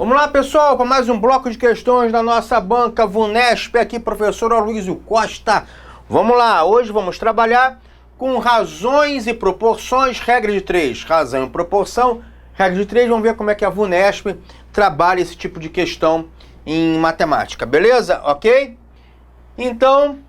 Vamos lá, pessoal, para mais um bloco de questões da nossa banca VUNESP, aqui, professor Aloysio Costa. Vamos lá, hoje vamos trabalhar com razões e proporções, regra de 3, razão e proporção, regra de 3, vamos ver como é que a VUNESP trabalha esse tipo de questão em matemática, beleza? Ok? Então,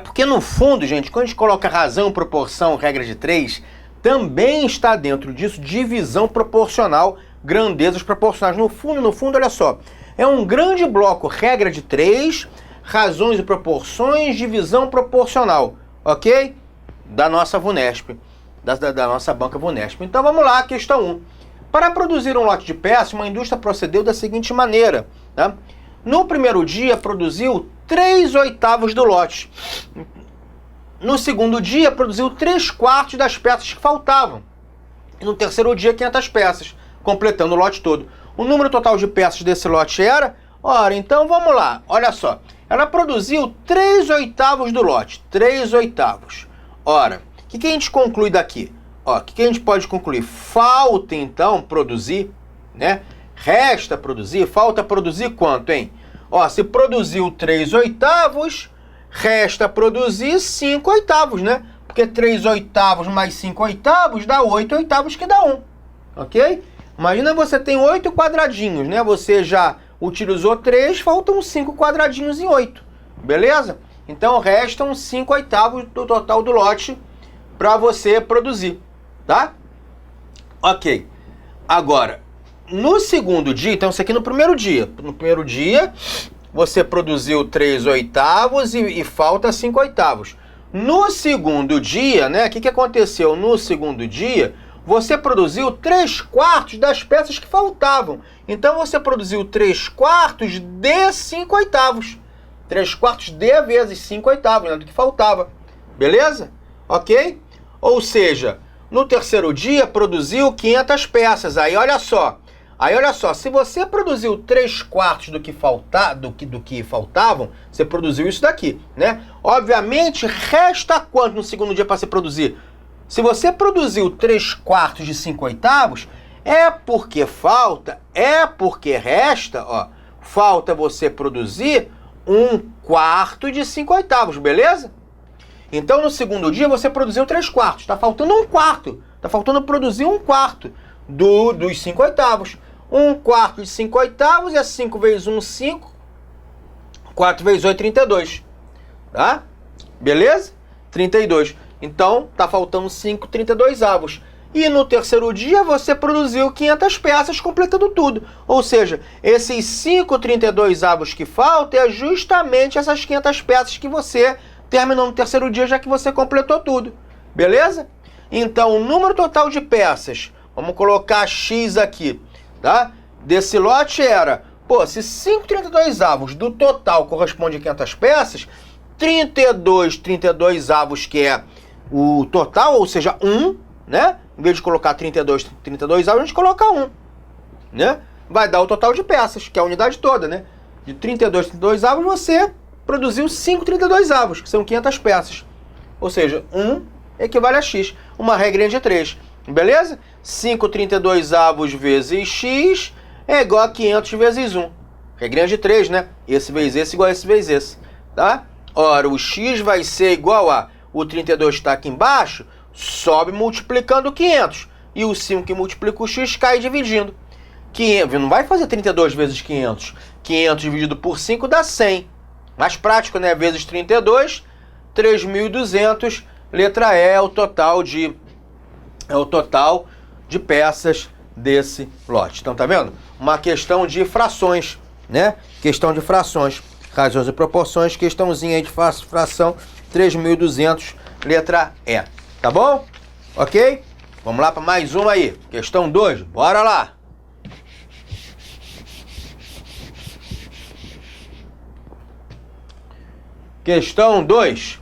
porque no fundo, gente, quando a gente coloca razão, proporção, regra de 3, também está dentro disso divisão proporcional, grandezas proporcionais. No fundo, olha só, é um grande bloco, regra de 3, razões e proporções, divisão proporcional, ok? Da nossa VUNESP, da nossa banca VUNESP. Então vamos lá, questão 1. Para produzir um lote de peças, uma indústria procedeu da seguinte maneira, tá? No primeiro dia, produziu 3/8 do lote. No segundo dia, produziu 3/4 das peças que faltavam. E no terceiro dia, 500 peças, completando o lote todo. O número total de peças desse lote era... Ora, então vamos lá, olha só. Ela produziu 3/8 do lote, 3/8. Ora, o que a gente conclui daqui? O que a gente pode concluir? Falta, então, produzir, né? Resta produzir, falta produzir quanto, hein? Se produziu 3/8, resta produzir 5/8, né? Porque 3/8 mais 5/8 dá 8/8, que dá 1, ok? Imagina, você tem 8 quadradinhos, né? Você já utilizou 3, faltam 5 quadradinhos em 8, beleza? Então restam 5/8 do total do lote para você produzir, tá? Ok. Agora, no segundo dia, então isso aqui no primeiro dia. No primeiro dia, você produziu 3/8 e falta 5/8. No segundo dia, né? O que aconteceu no segundo dia? Você produziu 3/4 das peças que faltavam. Então você produziu 3/4 de 5/8. 3/4 de vezes 5/8, né, do que faltava. Beleza? Ok? Ou seja, no terceiro dia produziu 500 peças. Aí olha só, se você produziu 3/4 do que faltavam, você produziu isso daqui, né? Obviamente, resta quanto no segundo dia para se produzir? Se você produziu 3/4 de 5/8, é porque resta, falta você produzir 1/4 de 5/8, beleza? Então, no segundo dia, você produziu 3/4, está faltando 1/4, está faltando produzir 1/4 dos 5/8. 1/4 de 5/8 é 5 vezes 1, 5, 4 vezes 8, 32, tá? Beleza? 32. Então, tá faltando 5 32avos. E no terceiro dia, você produziu 500 peças, completando tudo. Ou seja, esses 5 32avos que faltam é justamente essas 500 peças que você terminou no terceiro dia, já que você completou tudo. Beleza? Então, o número total de peças, vamos colocar X aqui, tá? Desse lote era, se 5 32avos do total corresponde a 500 peças, 32 32avos, que é o total, ou seja, 1, né? Em vez de colocar 32 32avos, a gente coloca 1, né? Vai dar o total de peças, que é a unidade toda, né? De 32 32avos, você produziu 5 32avos, que são 500 peças. Ou seja, 1 equivale a X. Uma regrinha de 3, beleza? 5 32avos vezes X é igual a 500 vezes 1. Regrinha de 3, né? Esse vezes esse igual a esse vezes esse, tá? Ora, o X vai ser igual a... O 32 está aqui embaixo, sobe multiplicando 500. E o 5 que multiplica o X cai dividindo. 500, não vai fazer 32 vezes 500. 500 dividido por 5 dá 100. Mais prático, né? Vezes 32, 3.200. Letra E é o total de peças desse lote. Então, tá vendo? Uma questão de frações, né? Questão de frações. Razões e proporções, questãozinha aí de fração, 3.200, letra E. Tá bom? Ok? Vamos lá para mais uma aí. Questão 2, bora lá. Questão 2.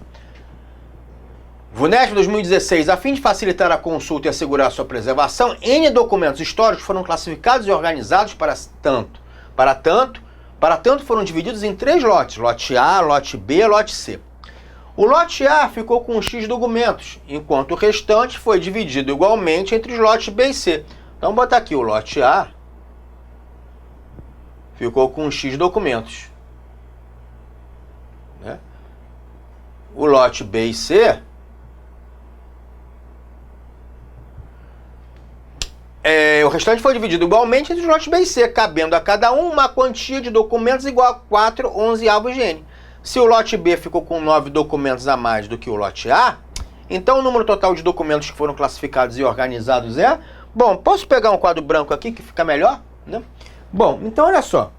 VUNESP 2016, a fim de facilitar a consulta e assegurar sua preservação, N documentos históricos foram classificados e organizados para tanto, foram divididos em 3 lotes, lote A, lote B, lote C. O lote A ficou com X documentos, enquanto o restante foi dividido igualmente entre os lotes B e C. Então, vou botar aqui o lote A ficou com X documentos, né? O lote B e C o restante foi dividido igualmente entre os lotes B e C, cabendo a cada um uma quantia de documentos igual a 4/11 de N. Se o lote B ficou com 9 documentos a mais do que o lote A, então o número total de documentos que foram classificados e organizados é... Bom, posso pegar um quadro branco aqui que fica melhor, né? Bom, então olha só.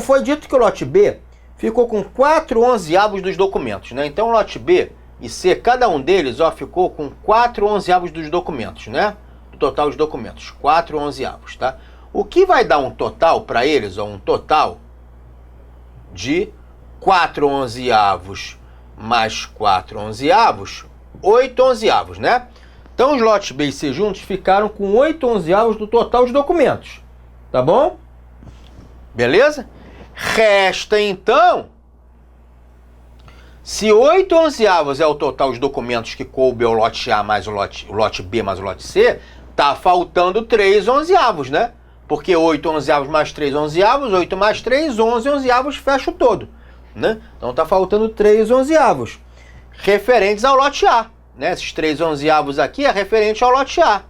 Foi dito que o lote B ficou com 4/11 dos documentos, né? Então o lote B e C, cada um deles, ó, ficou com 4/11 dos documentos, né? Do total de documentos, 4/11, tá? O que vai dar um total para eles, ó, um total de 4/11 mais 4/11, 8/11, né? Então os lotes B e C juntos ficaram com 8/11 do total de documentos, tá bom? Beleza? Resta então, se 8/11 é o total de documentos que coube ao lote A mais o lote B mais o lote C, tá faltando 3/11, né? Porque 8/11 mais 3/11, 8 mais 3, 11/11, fecha o todo, né? Então tá faltando 3/11 referentes ao lote A, né? Esses 3/11 aqui é referente ao lote A,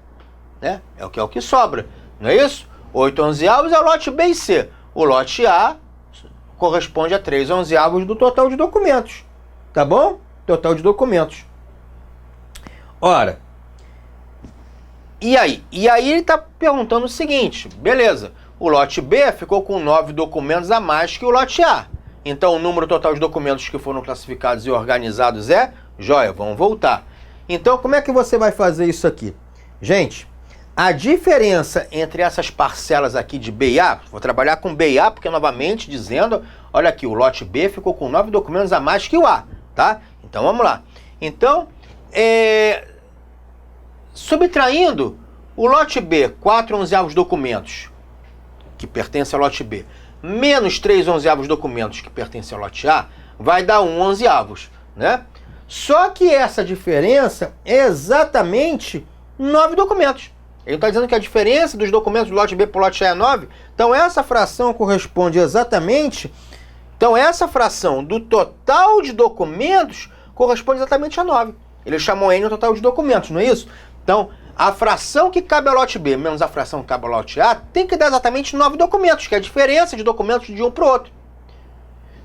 né? É o que sobra, não é isso? 8/11 é o lote B e C. O lote A corresponde a 3/11 do total de documentos, tá bom? Total de documentos. Ora, e aí? E aí ele está perguntando o seguinte, beleza, o lote B ficou com 9 documentos a mais que o lote A. Então o número total de documentos que foram classificados e organizados é... Joia, vamos voltar. Então como é que você vai fazer isso aqui? Gente, a diferença entre essas parcelas aqui de B e A, vou trabalhar com B e A porque novamente dizendo, olha aqui, o lote B ficou com 9 documentos a mais que o A, tá? Então vamos lá. Então, subtraindo o lote B, 4/11 documentos que pertencem ao lote B, menos 3/11 documentos que pertencem ao lote A, vai dar 1/11, né? Só que essa diferença é exatamente 9 documentos. Ele está dizendo que a diferença dos documentos do lote B para o lote A é 9. Então essa fração corresponde exatamente... Então essa fração do total de documentos corresponde exatamente a 9. Ele chamou N o total de documentos, não é isso? Então a fração que cabe ao lote B menos a fração que cabe ao lote A tem que dar exatamente 9 documentos, que é a diferença de documentos de um para o outro.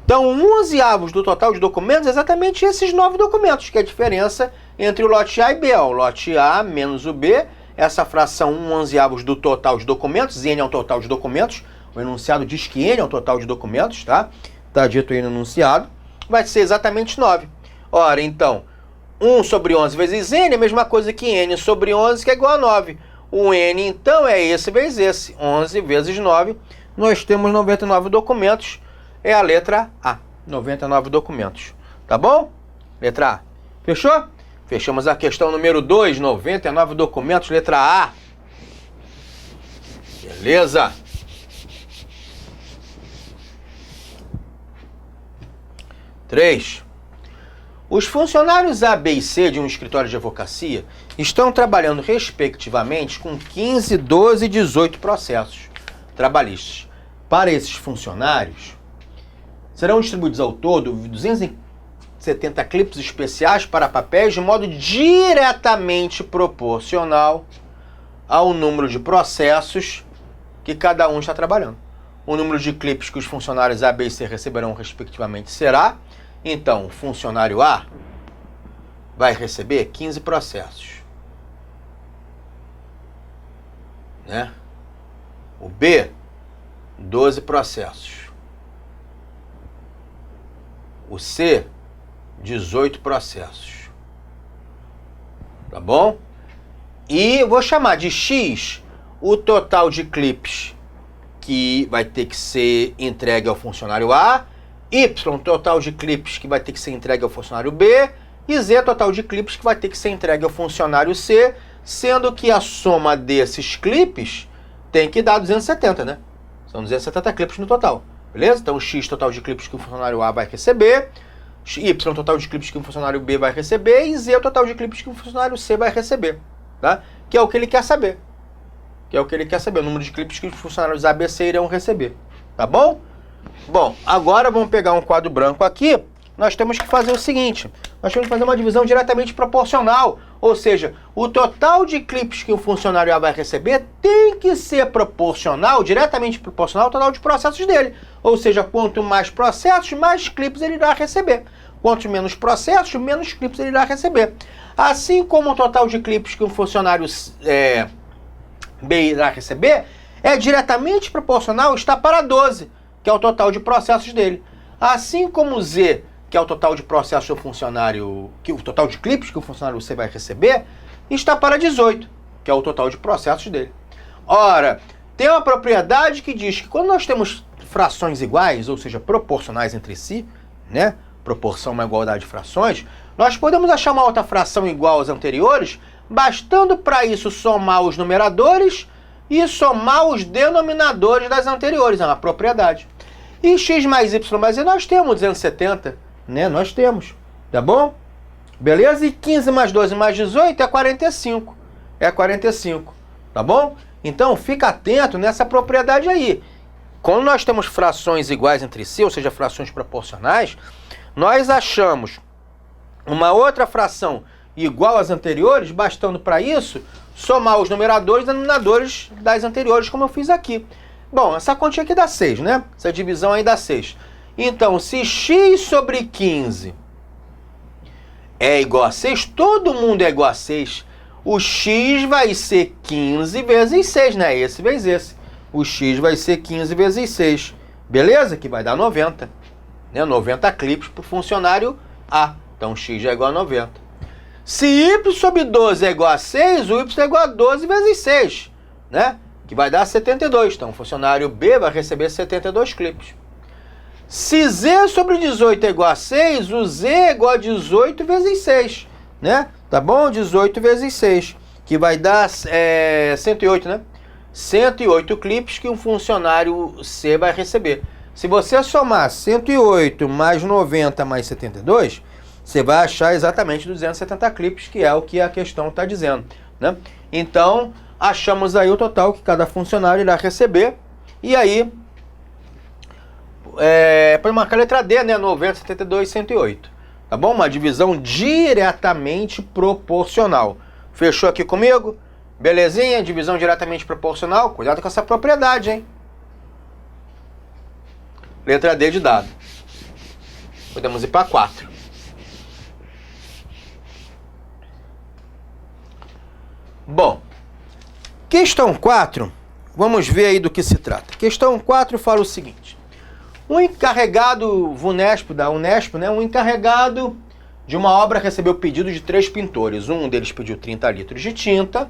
Então 1/11 do total de documentos é exatamente esses 9 documentos, que é a diferença entre o lote A e B. Ó, o lote A menos o B, essa fração 1/11 do total de documentos, N é o total de documentos, o enunciado diz que N é o total de documentos, tá? Está dito aí no enunciado, vai ser exatamente 9. Ora, então, 1 sobre 11 vezes N é a mesma coisa que N sobre 11, que é igual a 9. O N, então, é esse vezes esse. 11 vezes 9, nós temos 99 documentos, é a letra A. 99 documentos, tá bom? Letra A. Fechou? Fechamos a questão número 2, 99 documentos, letra A. Beleza? Três. Os funcionários A, B e C de um escritório de advocacia estão trabalhando respectivamente com 15, 12 e 18 processos trabalhistas. Para esses funcionários, serão distribuídos ao todo 270 clipes especiais para papéis de modo diretamente proporcional ao número de processos que cada um está trabalhando. O número de clipes que os funcionários A, B e C receberão respectivamente será... Então, o funcionário A vai receber 15 processos, né? O B, 12 processos. O C, 18 processos. Tá bom? E vou chamar de X o total de clipes que vai ter que ser entregue ao funcionário A, Y, total de clipes que vai ter que ser entregue ao funcionário B, e Z, total de clipes que vai ter que ser entregue ao funcionário C, sendo que a soma desses clipes tem que dar 270, né? São 270 clipes no total, beleza? Então, X, total de clipes que o funcionário A vai receber, Y, total de clipes que o funcionário B vai receber, e Z, total de clipes que o funcionário C vai receber, tá? Que é o que ele quer saber. que é o que ele quer saber, o número de clipes que os funcionários A, B, C irão receber. Tá bom? Bom, agora vamos pegar um quadro branco aqui. Nós temos que fazer o seguinte, nós temos que fazer uma divisão diretamente proporcional, ou seja, o total de clipes que o funcionário A vai receber tem que ser proporcional, diretamente proporcional ao total de processos dele. Ou seja, quanto mais processos, mais clipes ele irá receber. Quanto menos processos, menos clipes ele irá receber. Assim como o total de clipes que um funcionário B irá receber é diretamente proporcional, está para 12, que é o total de processos dele. Assim como o Z, que é o total de processos do funcionário, o total de clipes que o funcionário C vai receber, está para 18, que é o total de processos dele. Ora, tem uma propriedade que diz que quando nós temos frações iguais, ou seja, proporcionais entre si, né? Proporção é uma igualdade de frações, nós podemos achar uma outra fração igual às anteriores, bastando para isso somar os numeradores e somar os denominadores das anteriores, é uma propriedade. E x mais y mais z nós temos 270, né? Nós temos, tá bom? Beleza? E 15 mais 12 mais 18 é 45. É 45, tá bom? Então, fica atento nessa propriedade aí. Quando nós temos frações iguais entre si, ou seja, frações proporcionais, nós achamos uma outra fração igual às anteriores, bastando para isso somar os numeradores e denominadores das anteriores, como eu fiz aqui. Bom, essa continha aqui dá 6, né? Essa divisão aí dá 6. Então, se x sobre 15 é igual a 6, todo mundo é igual a 6. O x vai ser 15 vezes 6, né? Esse vezes esse. O x vai ser 15 vezes 6. Beleza? Que vai dar 90. Né? 90 clipes para o funcionário A. Então, x é igual a 90. Se y sobre 12 é igual a 6, o y é igual a 12 vezes 6. Né? Que vai dar 72. Então, o funcionário B vai receber 72 clipes. Se z sobre 18 é igual a 6, o z é igual a 18 vezes 6, né? Tá bom? 18 vezes 6, que vai dar 108, né? 108 clipes que um funcionário C vai receber. Se você somar 108 mais 90 mais 72, você vai achar exatamente 270 clipes, que é o que a questão está dizendo, né? Então, achamos aí o total que cada funcionário irá receber, e aí pode marcar a letra D, né? 90, 72, 108. Tá bom? Uma divisão diretamente proporcional. Fechou aqui comigo? Belezinha? Divisão diretamente proporcional. Cuidado com essa propriedade, hein? Letra D de dado. Podemos ir para 4. Bom, questão 4, vamos ver aí do que se trata. Questão 4 fala o seguinte. Um encarregado VUNESP, da Unesp, né, um encarregado de uma obra recebeu pedido de 3 pintores. Um deles pediu 30 litros de tinta,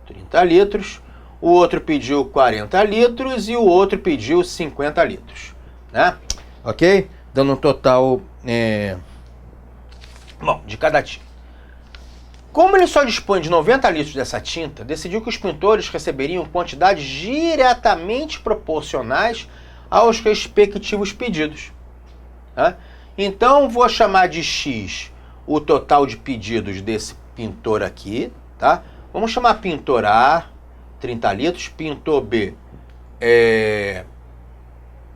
30 litros. O outro pediu 40 litros e o outro pediu 50 litros. Né? Ok? Dando um total bom, de cada tinta. Como ele só dispõe de 90 litros dessa tinta, decidiu que os pintores receberiam quantidades diretamente proporcionais aos respectivos pedidos. Tá? Então, vou chamar de X o total de pedidos desse pintor aqui. Tá? Vamos chamar pintor A, 30 litros, pintor B,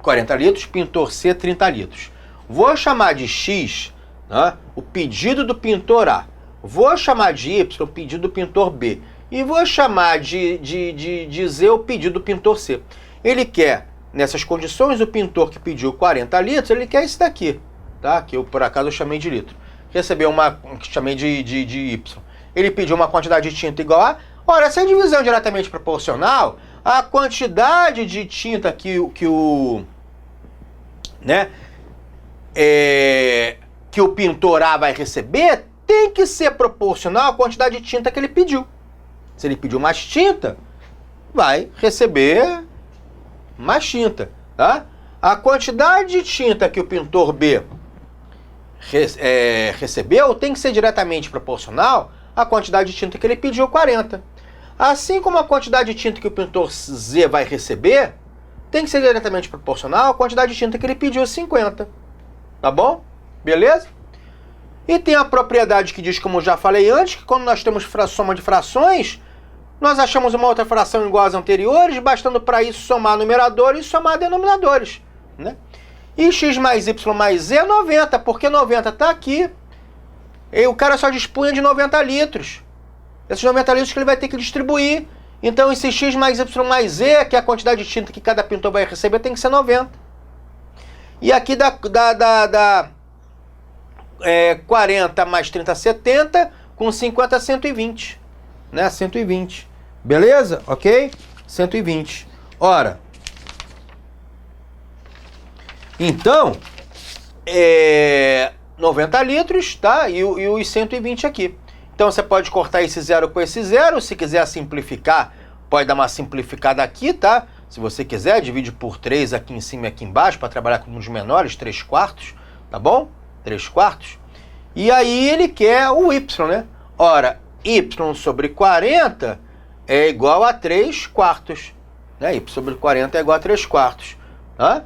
40 litros, pintor C, 30 litros. Vou chamar de X, né, o pedido do pintor A. Vou chamar de Y o pedido do pintor B. E vou chamar de Z o pedido do pintor C. Ele quer, nessas condições, o pintor que pediu 40 litros, ele quer esse daqui, tá? Que eu, por acaso, eu chamei de litro. Recebeu uma, chamei de Y. Ele pediu uma quantidade de tinta igual a... Ora, se a divisão é diretamente proporcional, a quantidade de tinta que o pintor A vai receber tem que ser proporcional à quantidade de tinta que ele pediu. Se ele pediu mais tinta, vai receber mais tinta, tá? A quantidade de tinta que o pintor B recebeu tem que ser diretamente proporcional à quantidade de tinta que ele pediu, 40. Assim como a quantidade de tinta que o pintor Z vai receber tem que ser diretamente proporcional à quantidade de tinta que ele pediu, 50. Tá bom? Beleza? E tem a propriedade que diz, como eu já falei antes, que quando nós temos soma de frações, Nós achamos uma outra fração igual às anteriores, bastando para isso somar numeradores e somar denominadores, né? E x mais y mais z é 90, porque 90 está aqui, e o cara só dispunha de 90 litros. Esses 90 litros que ele vai ter que distribuir. Então esse x mais y mais z, que é a quantidade de tinta que cada pintor vai receber, tem que ser 90. E aqui dá 40 mais 30, 70, com 50, 120. Né? 120. Beleza? Ok? 120. Ora, então, 90 litros, tá? E os 120 aqui. Então você pode cortar esse zero com esse zero. Se quiser simplificar, pode dar uma simplificada aqui, tá? Se você quiser, divide por 3 aqui em cima e aqui embaixo, para trabalhar com os menores, 3/4, tá bom? 3/4. E aí ele quer o y, né? Ora, y sobre 40 é igual a 3/4. Né? Y sobre 40 é igual a 3/4. Tá?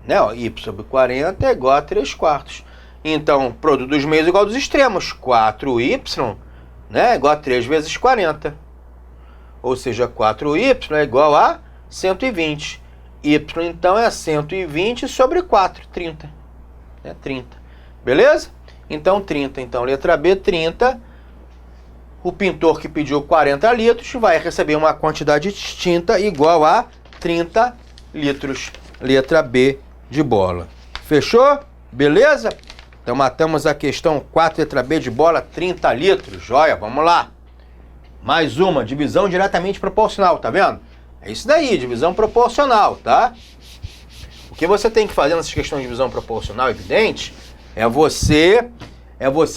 Né? Ó, y sobre 40 é igual a 3/4. Então, produto dos meios é igual dos extremos. 4y, né, é igual a 3 vezes 40. Ou seja, 4y é igual a 120. Y, então, é 120 sobre 4, 30. É 30. Beleza? Então, 30. Então, letra B, 30. O pintor que pediu 40 litros vai receber uma quantidade de tinta igual a 30 litros. Letra B de bola. Fechou? Beleza? Então, matamos a questão 4, letra B de bola, 30 litros. Joia, vamos lá. Mais uma, divisão diretamente proporcional, tá vendo? É isso daí, divisão proporcional, tá? O que você tem que fazer nessas questões de divisão proporcional, evidente, é você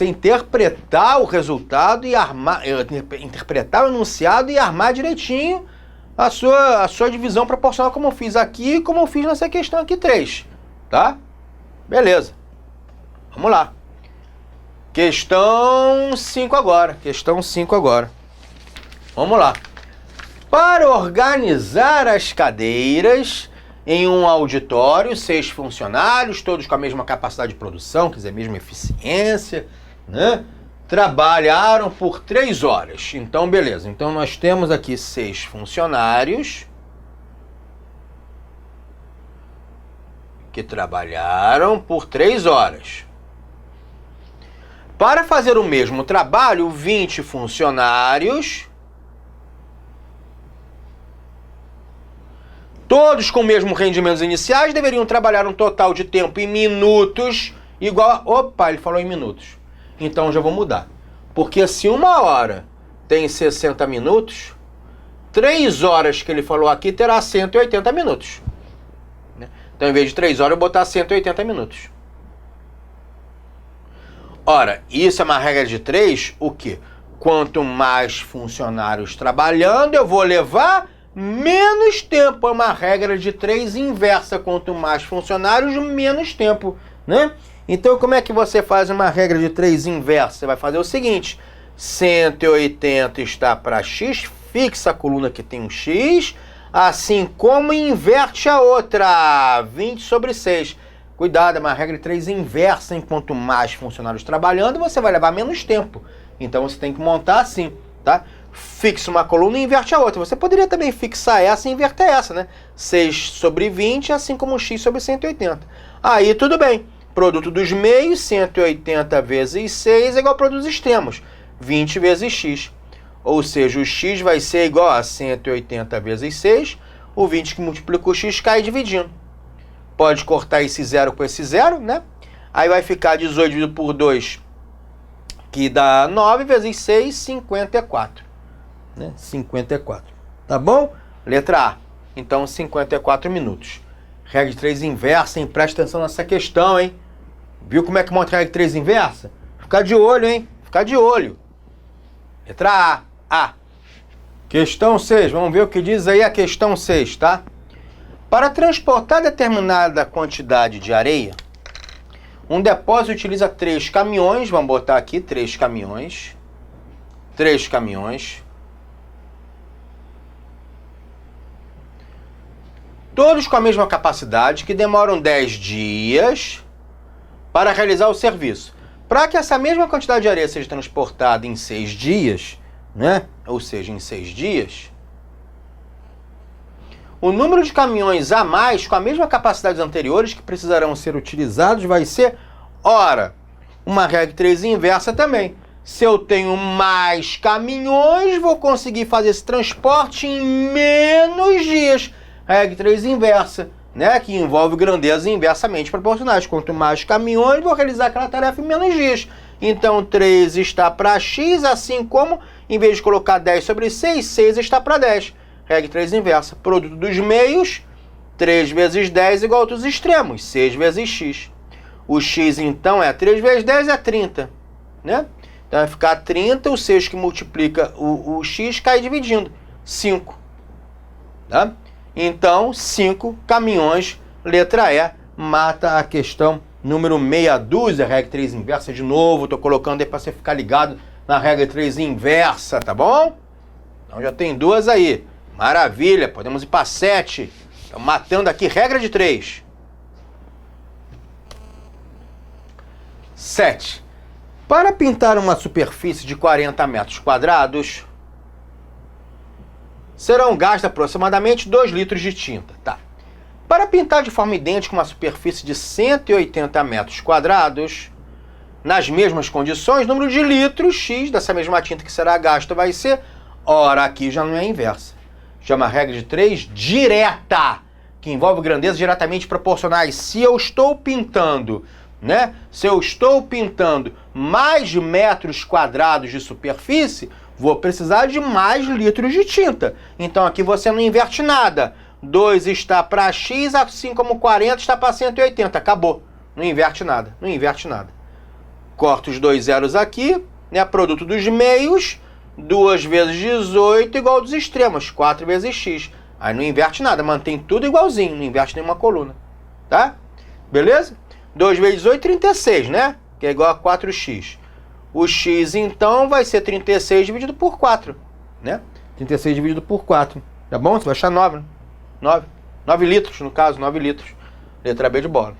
interpretar o resultado e interpretar o enunciado e armar direitinho a sua divisão proporcional, como eu fiz aqui e como eu fiz nessa questão aqui 3, tá? Beleza. Vamos lá. Questão 5 agora. Questão 5 agora. Vamos lá. Para organizar as cadeiras em um auditório, 6 funcionários, todos com a mesma capacidade de produção, quer dizer, a mesma eficiência, né? Trabalharam por 3 horas. Então, beleza. Então, nós temos aqui 6 funcionários que trabalharam por 3 horas. Para fazer o mesmo trabalho, 20 funcionários, todos com o mesmo rendimento iniciais, deveriam trabalhar um total de tempo em minutos igual a... Opa, ele falou em minutos. Então já vou mudar. Porque se uma hora tem 60 minutos, 3 horas que ele falou aqui terá 180 minutos. Então, em vez de 3 horas, eu vou botar 180 minutos. Ora, isso é uma regra de 3, o quê? Quanto mais funcionários trabalhando, eu vou levar menos tempo. É uma regra de 3 inversa. Quanto mais funcionários, menos tempo, né? Então, como é que você faz uma regra de 3 inversa? Você vai fazer o seguinte: 180 está para x, fixa a coluna que tem um x, assim como inverte a outra, 20 sobre 6. Cuidado, é uma regra de 3 inversa. Enquanto mais funcionários trabalhando, você vai levar menos tempo. Então você tem que montar assim, tá? Fixa uma coluna e inverte a outra. Você poderia também fixar essa e inverter essa, né? 6 sobre 20, assim como x sobre 180. Aí tudo bem. Produto dos meios, 180 vezes 6 é igual ao produto dos extremos, 20 vezes x. Ou seja, o x vai ser igual a 180 vezes 6. O 20 que multiplica o x cai dividindo. Pode cortar esse zero com esse zero, né? Aí vai ficar 18 dividido por 2, que dá 9 vezes 6, 54. Né? 54. Tá bom? Letra A. Então, 54 minutos. Regra de 3 inversa, hein? Presta atenção nessa questão, hein? Viu como é que monta a regra de 3 inversa? Ficar de olho, hein? Ficar de olho. Letra A. Questão 6. Vamos ver o que diz aí a questão 6, tá? Para transportar determinada quantidade de areia, um depósito utiliza 3 caminhões. Vamos botar aqui 3 caminhões. 3 caminhões. Todos com a mesma capacidade, que demoram 10 dias para realizar o serviço. Para que essa mesma quantidade de areia seja transportada em 6 dias, né? Ou seja, em 6 dias, o número de caminhões a mais com a mesma capacidade dos anteriores que precisarão ser utilizados vai ser, ora, uma regra 3 inversa também. Se eu tenho mais caminhões, vou conseguir fazer esse transporte em menos dias. Regra 3 inversa, né? Que envolve grandezas inversamente proporcionais. Quanto mais caminhões, vou realizar aquela tarefa em menos dias. Então, 3 está para x, assim como, em vez de colocar 10 sobre 6, 6 está para 10. Regra 3 inversa. Produto dos meios, 3 vezes 10 igual a dos extremos, 6 vezes x. O x, então, 3 vezes 10 é 30, né? Então, vai ficar 30, o 6 que multiplica o x cai dividindo, 5. Tá? Então, 5 caminhões, letra E, mata a questão número meia dúzia, regra 3 inversa de novo. Estou colocando aí para você ficar ligado na regra 3 inversa, tá bom? Então, já tem 2 aí. Maravilha, podemos ir para 7. Estamos matando aqui regra de 3. 7. Para pintar uma superfície de 40 metros quadrados, serão gastos aproximadamente 2 litros de tinta. Tá. Para pintar de forma idêntica uma superfície de 180 metros quadrados, nas mesmas condições, o número de litros X dessa mesma tinta que será gasta vai ser, ora, aqui já não é inversa. Chama a regra de 3 direta, que envolve grandezas diretamente proporcionais. Se eu estou pintando, né? Se eu estou pintando mais metros quadrados de superfície, vou precisar de mais litros de tinta. Então aqui você não inverte nada. 2 está para x, assim como 40 está para 180. Acabou. Não inverte nada. Não inverte nada. Corta os 2 zeros aqui, né? Produto dos meios. 2 vezes 18 igual dos extremos, 4 vezes x. Aí não inverte nada, mantém tudo igualzinho, não inverte nenhuma coluna. Tá? Beleza? 2 vezes 8, 36, né? Que é igual a 4x. O x, então, vai ser 36 dividido por 4, né? 36 dividido por 4. Tá bom? Você vai achar 9, né? 9 litros, no caso, 9 litros. Letra B de bola.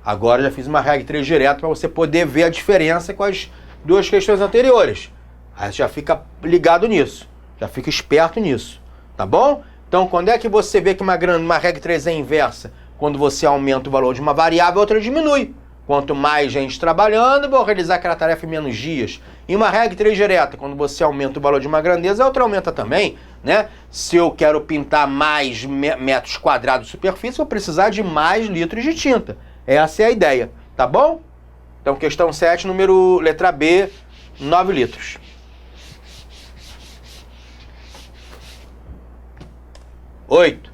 Agora já fiz uma regra 3 direto para você poder ver a diferença com as duas questões anteriores. Aí você já fica ligado nisso, já fica esperto nisso, tá bom? Então, quando é que você vê que uma regra 3 é inversa? Quando você aumenta o valor de uma variável, a outra diminui. Quanto mais gente trabalhando, vou realizar aquela tarefa em menos dias. E uma regra 3 direta, quando você aumenta o valor de uma grandeza, a outra aumenta também, né? Se eu quero pintar mais metros quadrados de superfície, vou precisar de mais litros de tinta. Essa é a ideia, tá bom? Então, questão 7, número letra B, 9 litros. 8.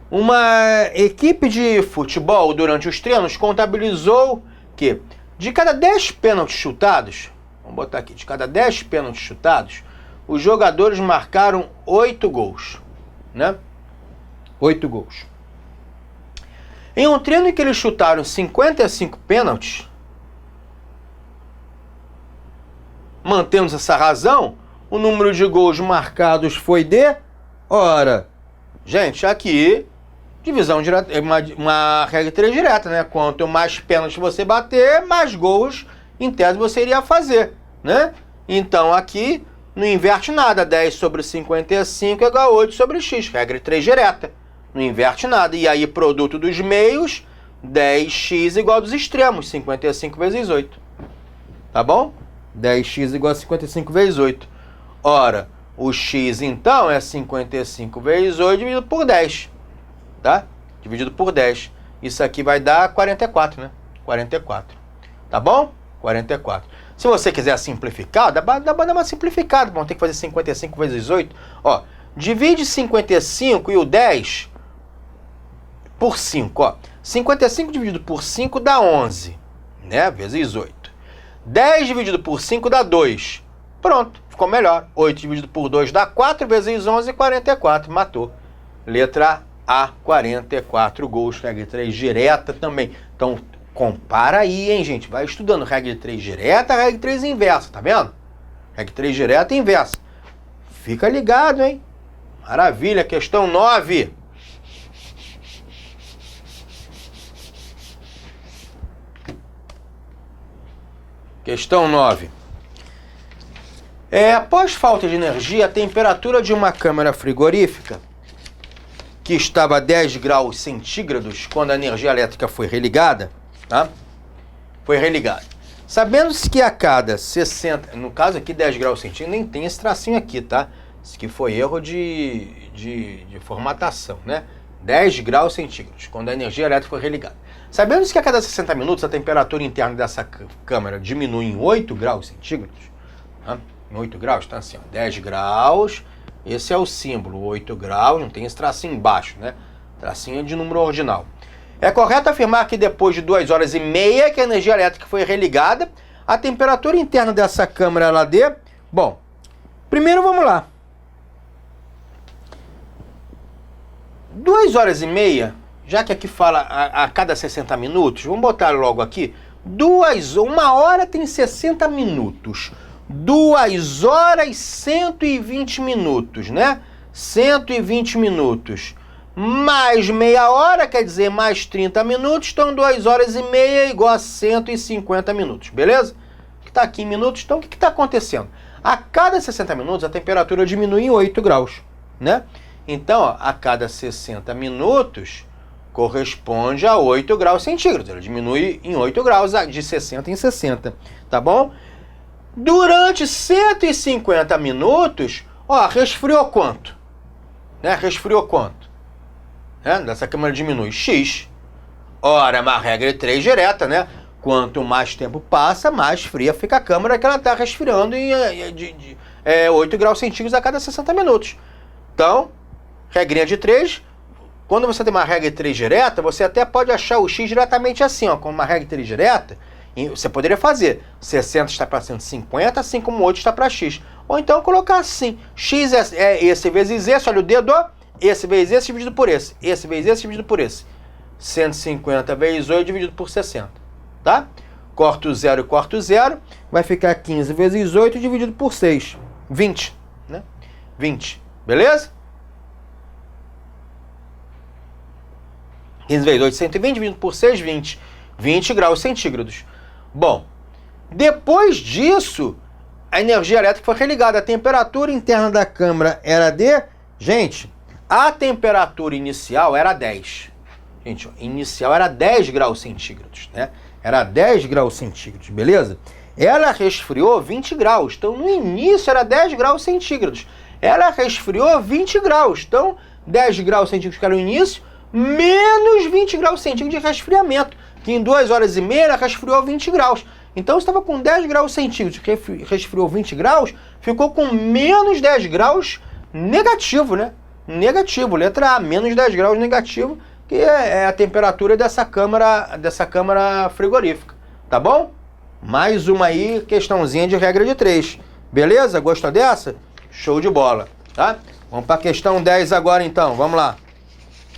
Uma equipe de futebol, durante os treinos, contabilizou que de cada 10 pênaltis chutados, vamos botar aqui, de cada 10 pênaltis chutados, os jogadores marcaram 8 gols, né? 8 gols. Em um treino em que eles chutaram 55 pênaltis, mantendo essa razão, o número de gols marcados foi de... Ora, gente, aqui, divisão direta, uma regra 3 direta, né? Quanto mais pênaltis você bater, mais gols, em tese, você iria fazer, né? Então, aqui, não inverte nada. 10 sobre 55 é igual a 8 sobre x, regra 3 direta. Não inverte nada. E aí, produto dos meios, 10x igual a dos extremos, 55 vezes 8. Tá bom? 10x igual a 55 vezes 8. Ora, o x, então, é 55 vezes 8 dividido por 10. Tá? Dividido por 10. Isso aqui vai dar 44, né? 44. Tá bom? 44. Se você quiser simplificar, dá para dar uma simplificada. Vamos ter que fazer 55 vezes 8. Ó, divide 55 e o 10 por 5. Ó. 55 dividido por 5 dá 11, né? Vezes 8. 10 dividido por 5 dá 2. Pronto, ficou melhor. 8 dividido por 2 dá 4, vezes 11, 44. Matou. Letra A, 44 gols. Regra 3 direta também. Então, compara aí, hein, gente? Vai estudando regra 3 direta, regra 3 inversa, tá vendo? Regra 3 direta e inversa. Fica ligado, hein? Maravilha. Questão 9. Questão 9. Após falta de energia, a temperatura de uma câmara frigorífica, que estava a 10 graus centígrados quando a energia elétrica foi religada, tá? Foi religada. Sabendo-se que a cada 60... No caso aqui, 10 graus centígrados, nem tem esse tracinho aqui, tá? Isso aqui foi erro de formatação, né? 10 graus centígrados, quando a energia elétrica foi religada. Sabendo-se que a cada 60 minutos a temperatura interna dessa câmara diminui em 8 graus centígrados, tá? Em 8 graus, tá assim, ó, 10 graus, esse é o símbolo, 8 graus, não tem esse tracinho embaixo, né? Tracinho é de número ordinal. É correto afirmar que depois de 2 horas e meia que a energia elétrica foi religada, a temperatura interna dessa câmara ela dê... Bom, primeiro vamos lá. 2 horas e meia, já que aqui fala a cada 60 minutos, vamos botar logo aqui, 1 hora tem 60 minutos. 2 horas e 120 minutos, né? 120 minutos. Mais meia hora, quer dizer, mais 30 minutos. Então, 2 horas e meia igual a 150 minutos, beleza? Que está aqui em minutos. Então, o que está acontecendo? A cada 60 minutos, a temperatura diminui em 8 graus, né? Então, ó, a cada 60 minutos, corresponde a 8 graus centígrados. Ela diminui em 8 graus, de 60 em 60, tá bom? Durante 150 minutos, ó, resfriou quanto? Né? Resfriou quanto? Né? Dessa câmara diminui X. Ora, é uma regra de 3 direta, né? Quanto mais tempo passa, mais fria fica a câmara, que ela está resfriando em 8 graus centígrados a cada 60 minutos. Então, regrinha de 3, quando você tem uma regra de 3 direta, você até pode achar o X diretamente assim, ó, como uma regra de 3 direta. Você poderia fazer 60 está para 150, assim como 8 está para X. Ou então colocar assim, X é esse vezes esse, olha o dedo, esse vezes esse dividido por esse vezes esse dividido por esse. 150 vezes 8 dividido por 60, tá? Corta o 0 e corta o 0, vai ficar 15 vezes 8 dividido por 6, 20, né? 20, beleza? 15 vezes 8, 120 dividido por 6, 20. 20 graus centígrados. Bom, depois disso, a energia elétrica foi religada. A temperatura interna da câmara era de... Gente, a temperatura inicial era 10. Gente, inicial era 10 graus centígrados, né? Era 10 graus centígrados, beleza? Ela resfriou 20 graus. Então, no início era 10 graus centígrados. Ela resfriou 20 graus. Então, 10 graus centígrados que era o início, menos 20 graus centígrados de resfriamento. Que em 2 horas e meia ela resfriou 20 graus. Então, você estava com 10 graus centígrados, que resfriou 20 graus, ficou com menos 10 graus negativo, né? Negativo, letra A, menos 10 graus negativo, que é a temperatura dessa câmara frigorífica. Tá bom? Mais uma aí, questãozinha de regra de 3. Beleza? Gostou dessa? Show de bola, tá? Vamos para a questão 10 agora, então. Vamos lá.